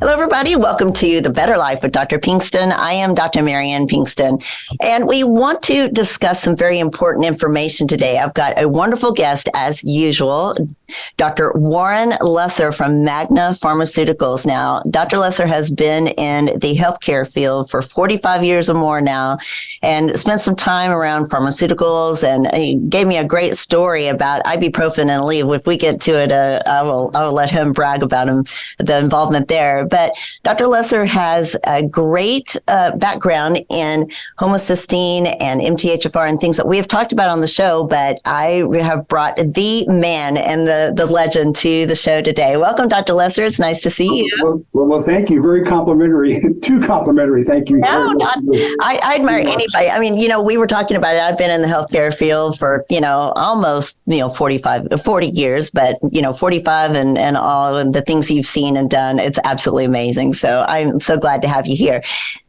Hello, everybody. Welcome to The Better Life with Dr. Pinkston. I am Dr. Marianne Pinkston, and we want to discuss some very important information today. I've got a wonderful guest, as usual, Dr. Warren Lesser from Magna Pharmaceuticals. Now, Dr. Lesser has been in the healthcare field for 45 years or more now and spent some time around pharmaceuticals, and he gave me a great story about ibuprofen and Aleve. If we get to it, I will let him brag about the involvement there. But Dr. Lesser has a great background in homocysteine and MTHFR and things that we have talked about on the show, but I have brought the man and the legend to the show today. Welcome, Dr. Lesser. It's nice to see you. Well, thank you. Very complimentary. Too complimentary. Thank you. No, not. I admire anybody. I mean, we were talking about it. I've been in the healthcare field for, almost, 40 years, but, 45 and all and the things you've seen and done. It's absolutely amazing. So I'm so glad to have you here.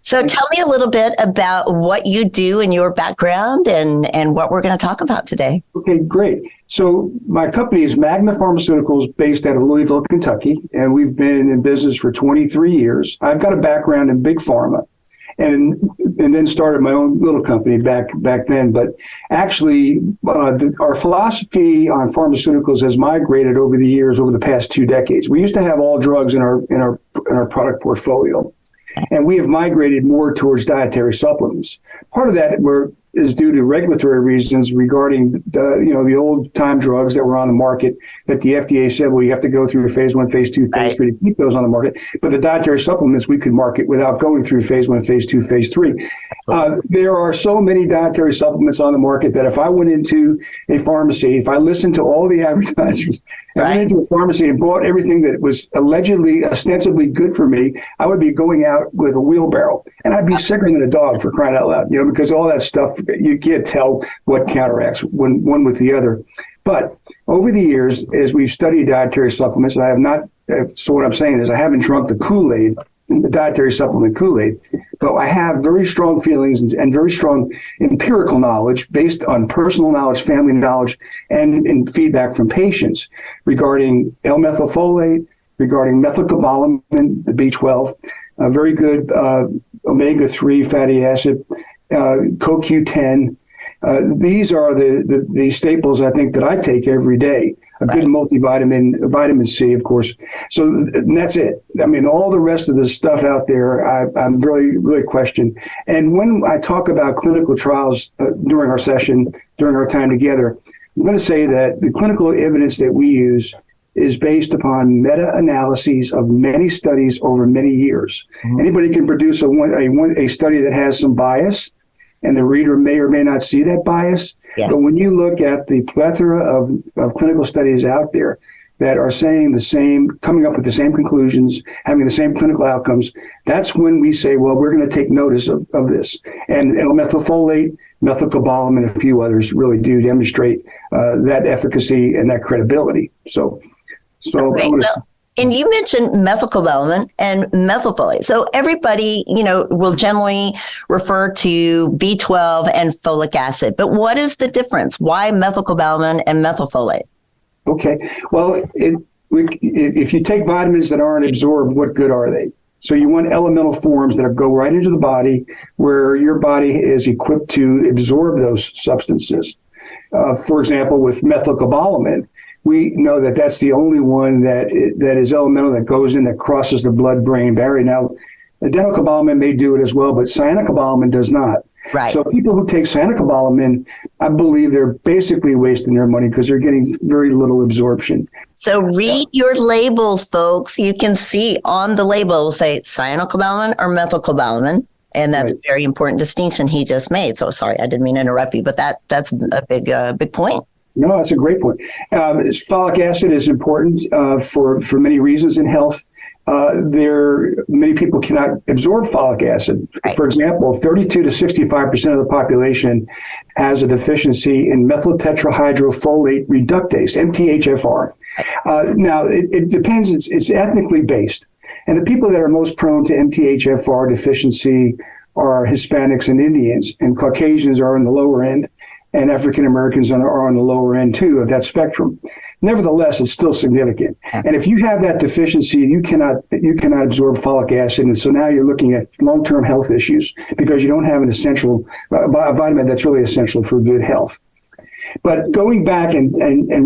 So tell me a little bit about what you do in your background and what we're going to talk about today. Okay, great. So my company is Magna Pharmaceuticals, based out of Louisville, Kentucky, and we've been in business for 23 years. I've got a background in big pharma and then started my own little company back then. But actually, our philosophy on pharmaceuticals has migrated over the years, over the past 2 decades. We used to have all drugs in our product portfolio, and we have migrated more towards dietary supplements. Part of that is due to regulatory reasons regarding the old time drugs that were on the market that the FDA said, well, you have to go through phase 1, phase 2, phase 3 to keep those on the market. But the dietary supplements we could market without going through phase 1, phase 2, phase 3. There are so many dietary supplements on the market that if I went into a pharmacy, if I listened to all the advertisers, I went into a pharmacy and bought everything that was allegedly, ostensibly good for me, I would be going out with a wheelbarrow. And I'd be sicker than a dog, for crying out loud, because all that stuff, you can't tell what counteracts one with the other. But over the years, as we've studied dietary supplements, and I have not, so what I'm saying is I haven't drunk the Kool-Aid, the dietary supplement Kool-Aid, but I have very strong feelings and very strong empirical knowledge based on personal knowledge, family knowledge, and feedback from patients regarding L-methylfolate, regarding methylcobalamin, the B12, a very good omega-3 fatty acid, CoQ10. These are the staples, I think, that I take every day. A good multivitamin, vitamin C, of course. So that's it. I mean, all the rest of the stuff out there, I'm really, really questioned. And when I talk about clinical trials during our session, during our time together, I'm going to say that the clinical evidence that we use is based upon meta-analyses of many studies over many years. Mm-hmm. Anybody can produce a study that has some bias, and the reader may or may not see that bias. Yes. But when you look at the plethora of clinical studies out there that are saying the same, coming up with the same conclusions, having the same clinical outcomes, that's when we say, well, we're going to take notice of this. And L-methylfolate, methylcobalamin, and a few others really do demonstrate that efficacy and that credibility. So and you mentioned methylcobalamin and methylfolate. So everybody, will generally refer to B12 and folic acid. But what is the difference? Why methylcobalamin and methylfolate? Okay. Well, if you take vitamins that aren't absorbed, what good are they? So you want elemental forms that go right into the body where your body is equipped to absorb those substances. For example, with methylcobalamin, we know that that's the only one that is elemental that goes in, that crosses the blood-brain barrier. Now, adenocobalamin may do it as well, but cyanocobalamin does not. Right. So people who take cyanocobalamin, I believe they're basically wasting their money because they're getting very little absorption. So read your labels, folks. You can see on the label, say cyanocobalamin or methylcobalamin. And that's a very important distinction he just made. So sorry, I didn't mean to interrupt you, but that's a big point. No, that's a great point. Folic acid is important for many reasons in health. Many people cannot absorb folic acid. Right. For example, 32 to 65% of the population has a deficiency in methyltetrahydrofolate reductase, MTHFR. Now, it depends. It's ethnically based. And the people that are most prone to MTHFR deficiency are Hispanics and Indians, and Caucasians are in the lower end. and African Americans are on the lower end too of that spectrum. Nevertheless, it's still significant. And if you have that deficiency, you cannot absorb folic acid, and so now you're looking at long-term health issues because you don't have an essential vitamin that's really essential for good health. But going back and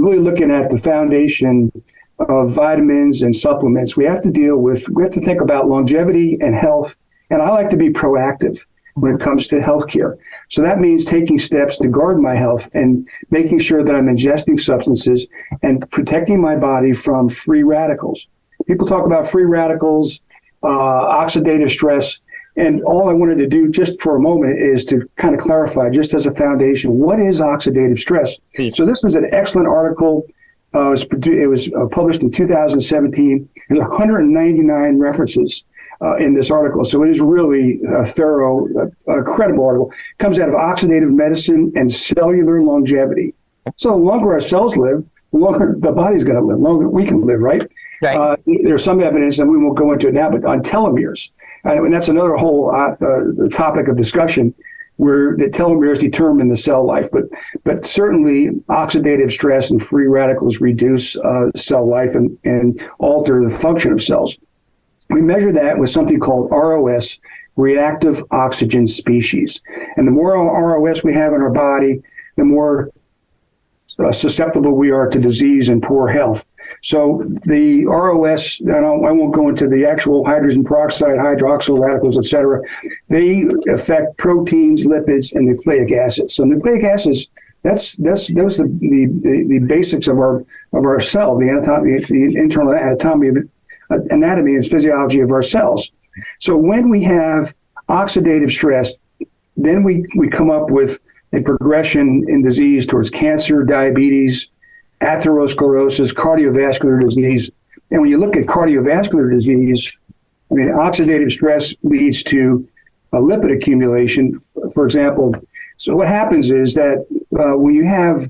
really looking at the foundation of vitamins and supplements, we have to think about longevity and health. And I like to be proactive when it comes to healthcare. So that means taking steps to guard my health and making sure that I'm ingesting substances and protecting my body from free radicals. People talk about free radicals, oxidative stress, and all I wanted to do just for a moment is to kind of clarify, just as a foundation, what is oxidative stress? So this was an excellent article. It was published in 2017. There's 199 references in this article. So it is really a thorough, credible article. It comes out of Oxidative Medicine and Cellular Longevity. So the longer our cells live, the longer the body's going to live, the longer we can live, right? There's some evidence, and we won't go into it now, but on telomeres. And that's another whole topic of discussion, where the telomeres determine the cell life. But certainly oxidative stress and free radicals reduce cell life and alter the function of cells. We measure that with something called ROS, reactive oxygen species. And the more ROS we have in our body, the more susceptible we are to disease and poor health. So the ROS, I won't go into the actual hydrogen peroxide, hydroxyl radicals, et cetera. They affect proteins, lipids, and nucleic acids. So nucleic acids, those the basics of our cell, the internal anatomy and physiology of our cells. So when we have oxidative stress, then we come up with a progression in disease towards cancer, diabetes, atherosclerosis, cardiovascular disease. And when you look at cardiovascular disease, oxidative stress leads to lipid accumulation, for example. So what happens is that when you have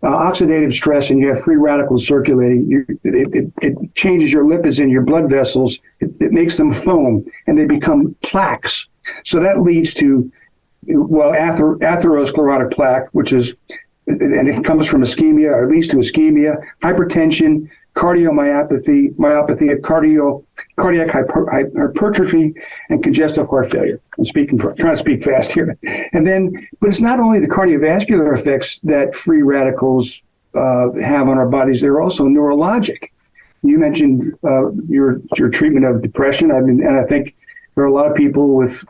oxidative stress and you have free radicals circulating, it changes your lipids in your blood vessels. It makes them foam, and they become plaques. So that leads to, atherosclerotic plaque, and it comes from ischemia, or leads to ischemia, hypertension, cardiomyopathy, cardiac hypertrophy, and congestive heart failure. I'm trying to speak fast here. But it's not only the cardiovascular effects that free radicals have on our bodies, they're also neurologic. You mentioned your treatment of depression. And I think there are a lot of people with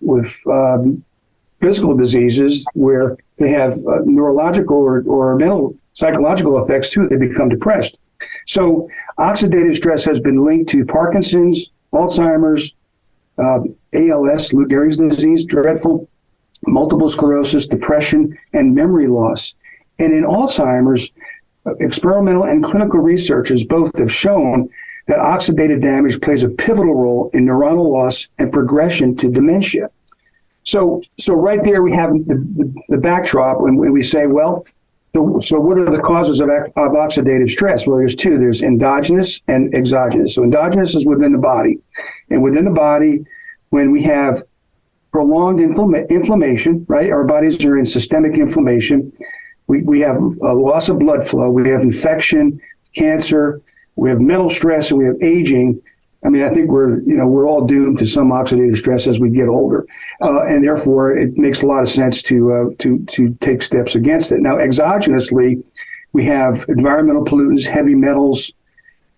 physical diseases where they have neurological or mental psychological effects too. They become depressed. So oxidative stress has been linked to Parkinson's, Alzheimer's, ALS, Lou Gehrig's disease, dreadful, multiple sclerosis, depression, and memory loss. And in Alzheimer's, experimental and clinical researchers both have shown that oxidative damage plays a pivotal role in neuronal loss and progression to dementia. So right there we have the backdrop when we say, so what are the causes of oxidative stress? Well, there's two. There's endogenous and exogenous. So endogenous is within the body. And within the body, when we have prolonged inflammation, right? Our bodies are in systemic inflammation. We have a loss of blood flow. We have infection, cancer. We have mental stress, and we have aging. I think we're all doomed to some oxidative stress as we get older, and therefore it makes a lot of sense to take steps against it. Now, exogenously, we have environmental pollutants, heavy metals,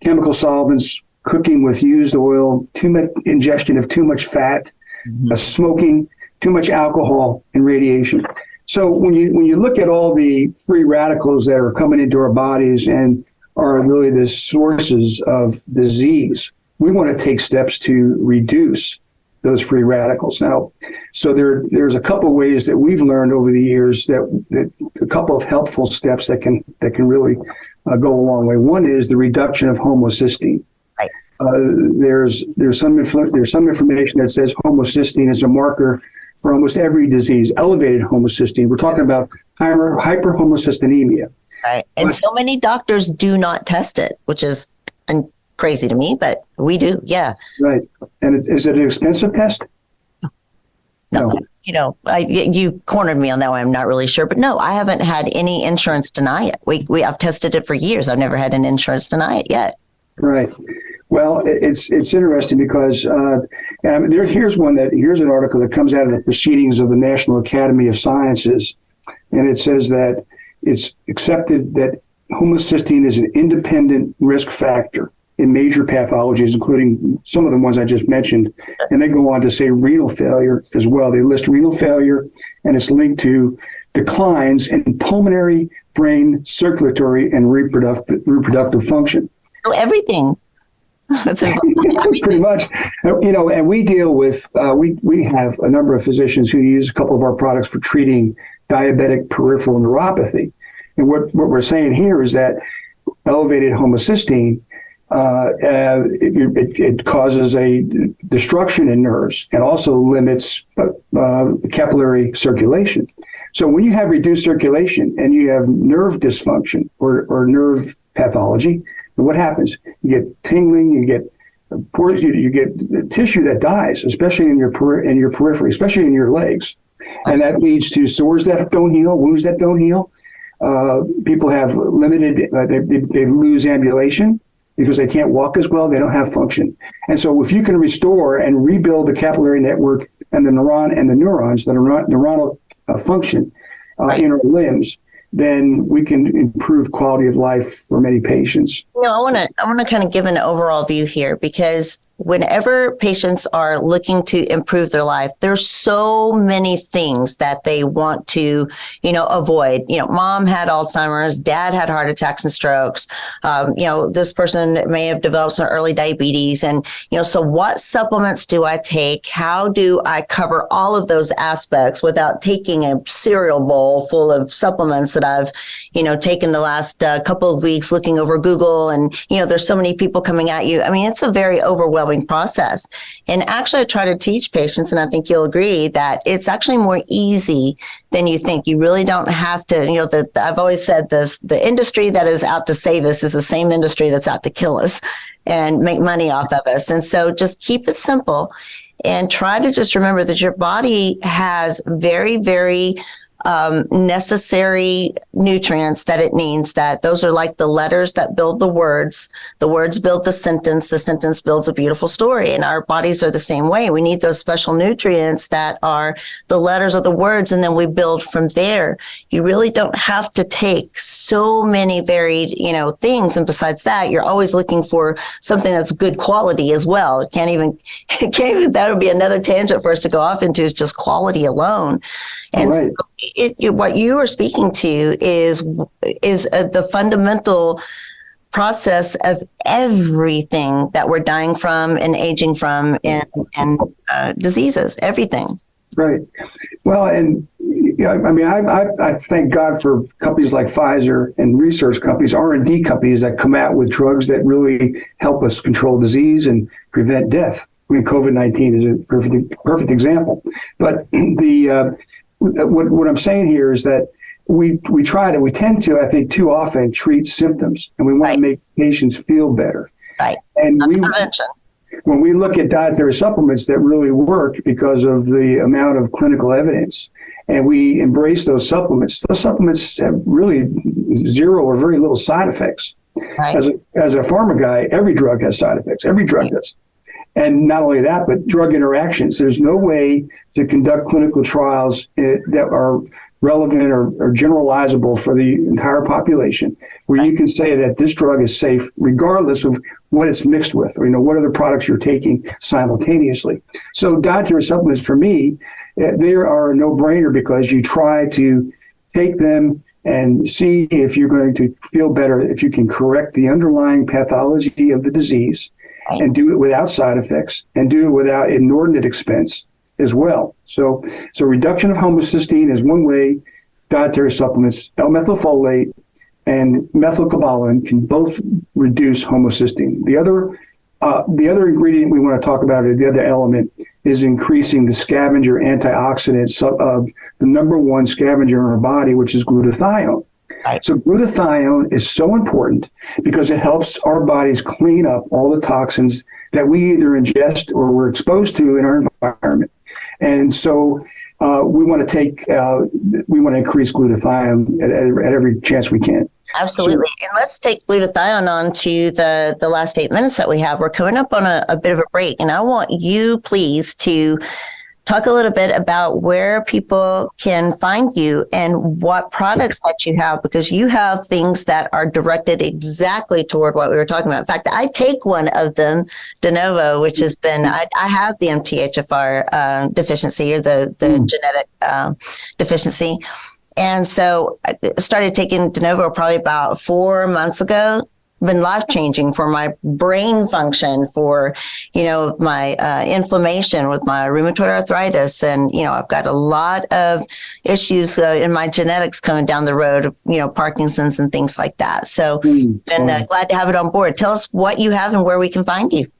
chemical solvents, cooking with used oil, too much ingestion of too much fat, smoking, too much alcohol, and radiation. So when you look at all the free radicals that are coming into our bodies and are really the sources of disease, we want to take steps to reduce those free radicals. Now, so there's a couple of ways that we've learned over the years that a couple of helpful steps that can really go a long way. One is the reduction of homocysteine. Right. There's some information that says homocysteine is a marker for almost every disease. Elevated homocysteine. We're talking about hyperhomocysteinemia. Right. And so many doctors do not test it, which is crazy to me, but we do. Yeah. Right. And is it an expensive test? No. you cornered me on that one. I'm not really sure, but no, I haven't had any insurance deny it. I've tested it for years. I've never had an insurance deny it yet. Right. Well, it's interesting because here's an article that comes out of the Proceedings of the National Academy of Sciences, and it says that it's accepted that homocysteine is an independent risk factor in major pathologies, including some of the ones I just mentioned. And they go on to say renal failure as well. They list renal failure, and it's linked to declines in pulmonary, brain, circulatory, and reproductive function. So everything. Pretty much, and we deal with, we have a number of physicians who use a couple of our products for treating diabetic peripheral neuropathy. And what we're saying here is that elevated homocysteine, it causes a destruction in nerves and also limits capillary circulation. So when you have reduced circulation and you have nerve dysfunction or nerve pathology, what happens? You get tingling, you get tissue that dies, especially in your periphery, especially in your legs, and that leads to sores that don't heal, wounds that don't heal. People have limited; they lose ambulation because they can't walk as well. They don't have function, and so if you can restore and rebuild the capillary network and the neurons, the neuronal function in our limbs, then we can improve quality of life for many patients. I want to kind of give an overall view here, because whenever patients are looking to improve their life, there's so many things that they want to, avoid. Mom had Alzheimer's, dad had heart attacks and strokes. This person may have developed some early diabetes. And, so what supplements do I take? How do I cover all of those aspects without taking a cereal bowl full of supplements that I've, taken the last couple of weeks looking over Google, and, there's so many people coming at you. I mean, it's a very overwhelming process. And actually, I try to teach patients, and I think you'll agree, that it's actually more easy than you think. You really don't have to, I've always said this, the industry that is out to save us is the same industry that's out to kill us and make money off of us. And so just keep it simple and try to just remember that your body has very, very necessary nutrients that it needs, that those are like the letters that build the words build the sentence builds a beautiful story, and our bodies are the same way. We need those special nutrients that are the letters of the words, and then we build from there. You really don't have to take so many varied, things, and besides that, you're always looking for something that's good quality as well. It can't even that would be another tangent for us to go off into, is just quality alone. And right. What you are speaking to is the fundamental process of everything that we're dying from and aging from, and diseases, everything. Right. Well, and I thank God for companies like Pfizer and research companies, R&D companies that come out with drugs that really help us control disease and prevent death. I mean, COVID-19 is a perfect example. But what I'm saying here is that we tend to, I think, too often treat symptoms, and we want to make patients feel better. Right. And not the prevention. When we look at dietary supplements that really work because of the amount of clinical evidence, and we embrace those supplements have really zero or very little side effects. Right. As a pharma guy, every drug has side effects. Every drug does. And not only that, but drug interactions. There's no way to conduct clinical trials that are relevant or generalizable for the entire population, where you can say that this drug is safe regardless of what it's mixed with, or what other products you're taking simultaneously. So dietary supplements, for me, they are a no-brainer, because you try to take them and see if you're going to feel better, if you can correct the underlying pathology of the disease, and do it without side effects, and do it without inordinate expense as well. So reduction of homocysteine is one way. Dietary supplements, L-methylfolate and methylcobalamin, can both reduce homocysteine. The other ingredient we want to talk about, or the other element, is increasing the scavenger antioxidants of the number one scavenger in our body, which is glutathione. Right. So glutathione is so important because it helps our bodies clean up all the toxins that we either ingest or we're exposed to in our environment. And so we want to increase glutathione at every chance we can. Absolutely. And let's take glutathione on to the last 8 minutes that we have. We're coming up on a bit of a break, and I want you, please, to talk a little bit about where people can find you and what products that you have, because you have things that are directed exactly toward what we were talking about. In fact, I take one of them, de novo, which has been, I have the MTHFR deficiency, or the genetic deficiency. And so I started taking de novo probably about 4 months ago. Been life-changing for my brain function, for, my inflammation with my rheumatoid arthritis. And, I've got a lot of issues in my genetics coming down the road of, Parkinson's and things like that. So been glad to have it on board. Tell us what you have and where we can find you.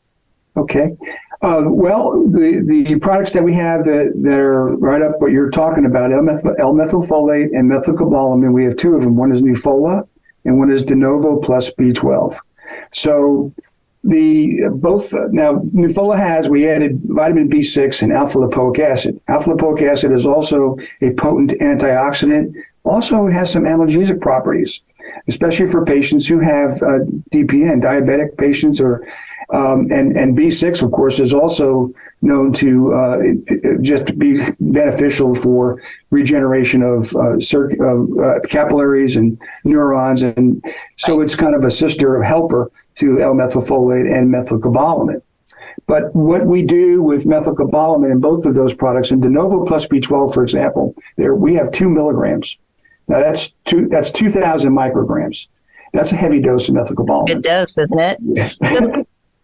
Okay. Well, the products that we have that are right up what you're talking about, L-methylfolate and methylcobalamin, we have two of them. One is Nufola, and one is de novo plus B12. So Nufola we added vitamin B6 and alpha lipoic acid. Alpha lipoic acid is also a potent antioxidant, also has some analgesic properties, especially for patients who have DPN, diabetic patients, and B6, of course, is also known to just be beneficial for regeneration of capillaries and neurons, and so it's kind of a sister helper to L-methylfolate and methylcobalamin. But what we do with methylcobalamin in both of those products, in de novo plus B12, for example, we have 2 milligrams. Now that's 2,000 micrograms. That's a heavy dose of methylcobalamin. Good dose, isn't it? Yeah.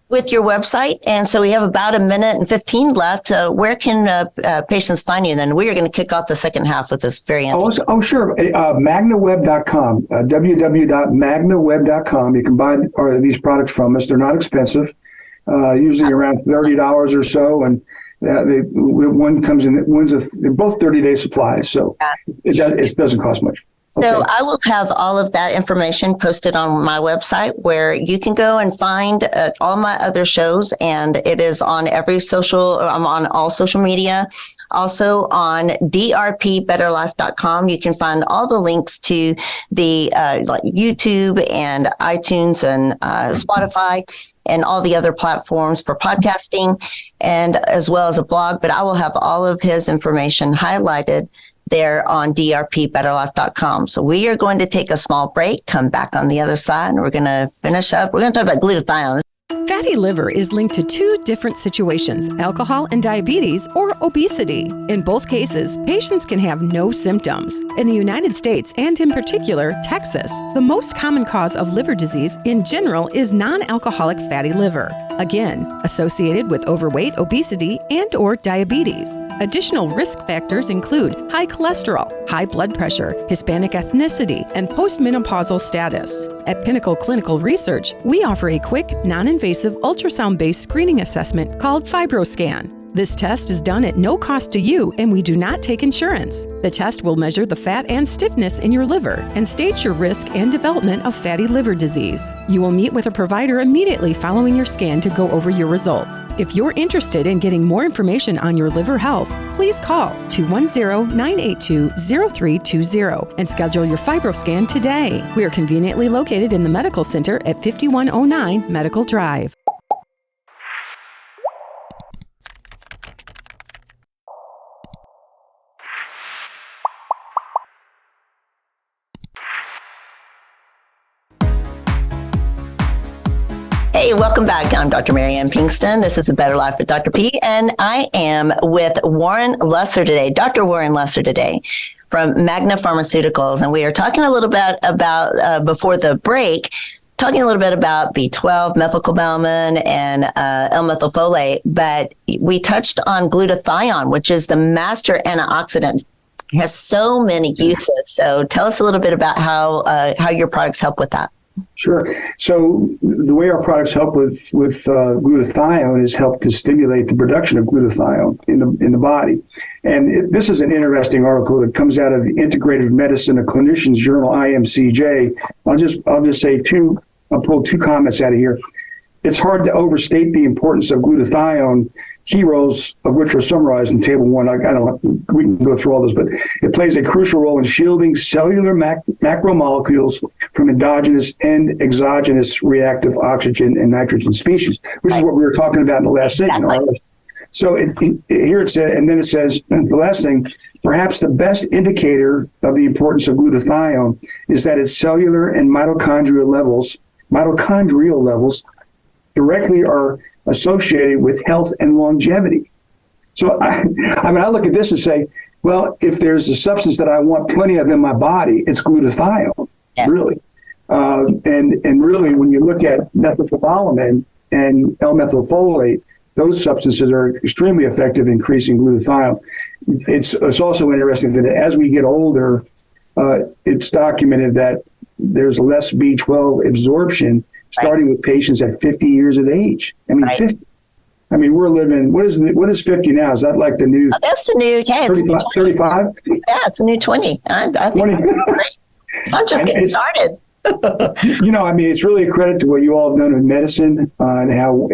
With your website, and so we have about 1 minute and 15 left. Where can patients find you? And then we are going to kick off the second half with this very interesting. Oh, sure. Magnaweb.com, www.magnaweb.com. You can buy these products from us. They're not expensive, usually around $30 or so, and one comes in. They're both 30-day supplies, so it doesn't cost much. So Okay. I will have all of that information posted on my website, where you can go and find all my other shows, and it is on I'm on all social media. Also on drpbetterlife.com, you can find all the links to the like YouTube and iTunes and Spotify and all the other platforms for podcasting, and as well as a blog. But I will have all of his information highlighted there on drpbetterlife.com. So we are going to take a small break, come back on the other side, and we're going to finish up. We're going to talk about glutathione. Fatty liver is linked to two different situations, alcohol and diabetes, or obesity. In both cases, patients can have no symptoms. In the United States, and in particular, Texas, the most common cause of liver disease in general is non-alcoholic fatty liver. Again, associated with overweight, obesity, and/or diabetes. Additional risk factors include high cholesterol, high blood pressure, Hispanic ethnicity, and postmenopausal status. At Pinnacle Clinical Research, we offer a quick, non-invasive ultrasound-based screening assessment called FibroScan. This test is done at no cost to you, and we do not take insurance. The test will measure the fat and stiffness in your liver and stage your risk and development of fatty liver disease. You will meet with a provider immediately following your scan to go over your results. If you're interested in getting more information on your liver health, please call 210-982-0320 and schedule your FibroScan today. We are conveniently located in the Medical Center at 5109 Medical Drive. Hey, welcome back. I'm Dr. Marianne Pinkston. This is The Better Life with Dr. P, and I am with Warren Lesser today, Dr. Warren Lesser today from Magna Pharmaceuticals, and we are talking a little bit about, before the break, talking a little bit about B12, methylcobalamin, and L-methylfolate, but we touched on glutathione, which is the master antioxidant. It has so many uses. So tell us a little bit about how your products help with that. Sure. So the way our products help with glutathione is help to stimulate the production of glutathione in the body. And this is an interesting article that comes out of the Integrative Medicine, a clinician's journal, IMCJ. I'll just say I'll pull two comments out of here. It's hard to overstate the importance of glutathione key roles of which are summarized in Table 1. I don't. We can go through all those, but it plays a crucial role in shielding cellular macromolecules from endogenous and exogenous reactive oxygen and nitrogen species, which is what we were talking about in the last segment. Exactly. So here it says, and then it says, and the last thing, perhaps the best indicator of the importance of glutathione is that its cellular and mitochondrial levels directly are associated with health and longevity. So I look at this and say, well, if there's a substance that I want plenty of in my body, it's glutathione, really. And really, when you look at methylcobalamin and L-methylfolate, those substances are extremely effective in increasing glutathione. It's also interesting that as we get older, it's documented that there's less B12 absorption starting with patients at 50 years of age. I mean, 50. I mean, we're living, what is 50 now? Is that like the new? That's the new, 35? Yeah, it's a new 20. I think 20. that's great. I'm just getting started. It's really a credit to what you all have done in medicine and how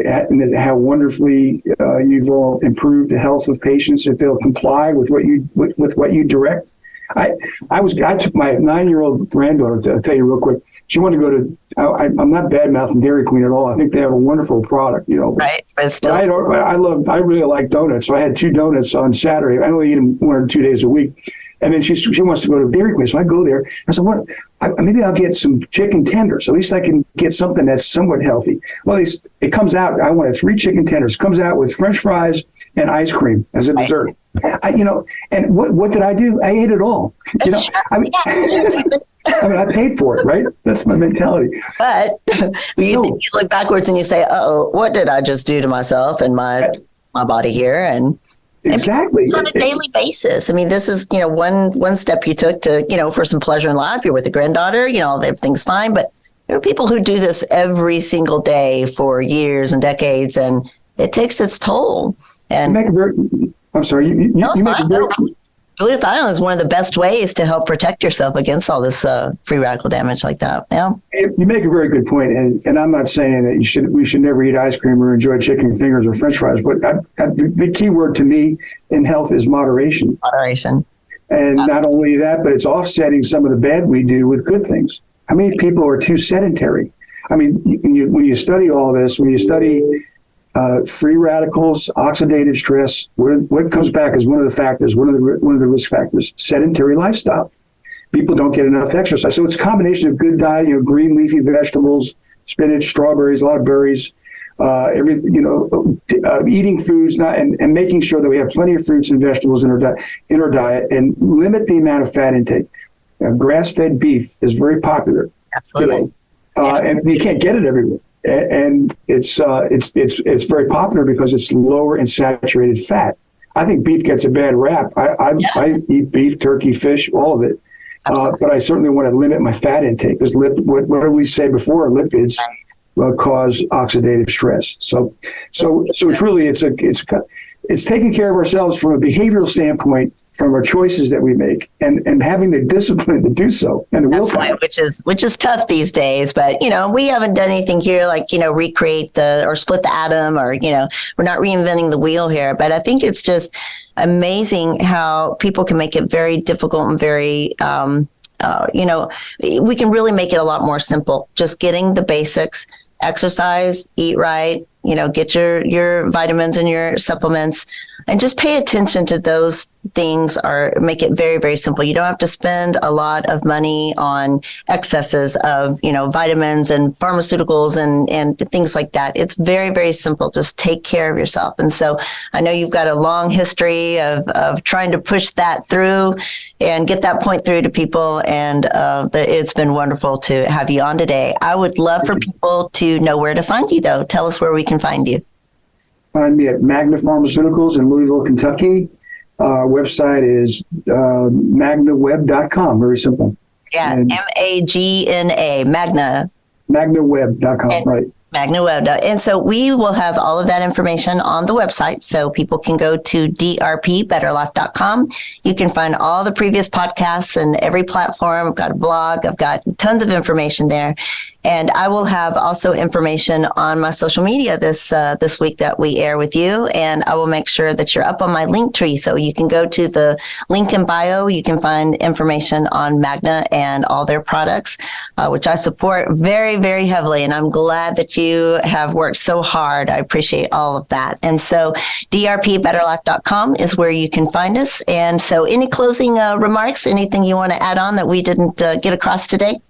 wonderfully you've all improved the health of patients if they'll comply with what you direct. I took my 9-year-old granddaughter, to tell you real quick, she wanted to go to, I'm not bad-mouthing Dairy Queen at all. I think they have a wonderful product, Right, but still. I really like donuts, so I had 2 donuts on Saturday. I only eat them 1 or 2 days a week. And then she wants to go to Dairy Queen, so I go there. I said, maybe I'll get some chicken tenders. At least I can get something that's somewhat healthy. Well, it comes out, I wanted 3 chicken tenders. It comes out with French fries and ice cream as a dessert. And what did I do? I ate it all. I paid for it, right? That's my mentality. But you look backwards and you say, what did I just do to myself and my body here? And exactly. It's on a daily basis. I mean, this is, one step you took to, for some pleasure in life. You're with a granddaughter, everything's fine. But there are people who do this every single day for years and decades, and it takes its toll. And I'm sorry, you make a very... Glutathione is one of the best ways to help protect yourself against all this free radical damage like that. Yeah. You make a very good point, and I'm not saying that we should never eat ice cream or enjoy chicken fingers or French fries, but the key word to me in health is moderation. Moderation. And not only that, but it's offsetting some of the bad we do with good things. How many people are too sedentary? I mean, when you study all this, when you study free radicals, oxidative stress, what comes back is one of the factors, one of the risk factors, sedentary lifestyle. People don't get enough exercise. So it's a combination of good diet, green leafy vegetables, spinach, strawberries, a lot of berries, eating foods, and making sure that we have plenty of fruits and vegetables in our diet, and limit the amount of fat intake. Grass-fed beef is very popular. Absolutely. Today. And you can't get it everywhere. And it's very popular because it's lower in saturated fat. I think beef gets a bad rap. I eat beef, turkey, fish, all of it. But I certainly want to limit my fat intake because what did we say before? Lipids cause oxidative stress. So it's really it's taking care of ourselves from a behavioral standpoint, from our choices that we make, and having the discipline to do so, and the willpower. Which is tough these days. But we haven't done anything here like recreate or split the atom, or we're not reinventing the wheel here. But I think it's just amazing how people can make it very difficult and very we can really make it a lot more simple. Just getting the basics: exercise, eat right, get your vitamins and your supplements, and just pay attention to those things, or make it very, very simple. You don't have to spend a lot of money on excesses of, vitamins and pharmaceuticals and things like that. It's very, very simple. Just take care of yourself. And so I know you've got a long history of trying to push that through and get that point through to people. And it's been wonderful to have you on today. I would love for people to know where to find you, though. Tell us where we can find you. Find me at Magna Pharmaceuticals in Louisville, Kentucky. Our website is magnaweb.com. Very simple. Yeah, MAGNA, Magna. Magnaweb.com, right. MagnaWeb. And so we will have all of that information on the website, so people can go to drpbetterlife.com. You can find all the previous podcasts and every platform. I've got a blog. I've got tons of information there. And I will have also information on my social media this week that we air with you. And I will make sure that you're up on my link tree. So you can go to the link in bio. You can find information on Magna and all their products, which I support very, very heavily. And I'm glad that you have worked so hard. I appreciate all of that. And so drpbetterlife.com is where you can find us. And so any closing remarks, anything you want to add on that we didn't get across today?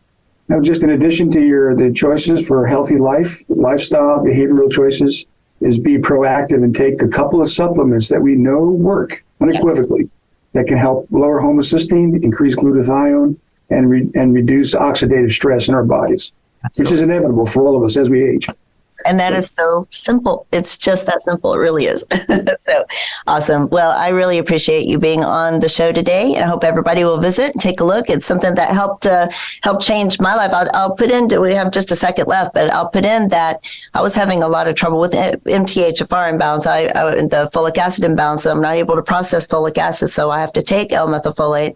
Now, just in addition to the choices for a healthy lifestyle, behavioral choices, is be proactive and take a couple of supplements that we know work unequivocally that can help lower homocysteine, increase glutathione, and reduce oxidative stress in our bodies, which is inevitable for all of us as we age. And that is so simple. It's just that simple. It really is. So awesome. Well, I really appreciate you being on the show today. And I hope everybody will visit and take a look. It's something that helped change my life. I'll put in, we have just a second left, but I'll put in that I was having a lot of trouble with MTHFR imbalance, the folic acid imbalance. So I'm not able to process folic acid. So I have to take L-methylfolate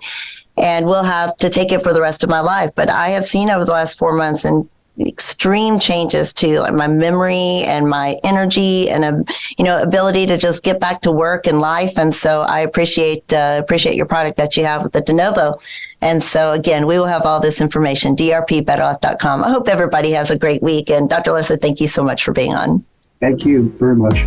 and will have to take it for the rest of my life. But I have seen over the last 4 months and extreme changes to like my memory and my energy and ability to just get back to work and life. And so I appreciate your product that you have with the De Novo. And so again, we will have all this information, drpbetterlife.com. I hope everybody has a great week. And Dr. Lesser, thank you so much for being on. Thank you very much.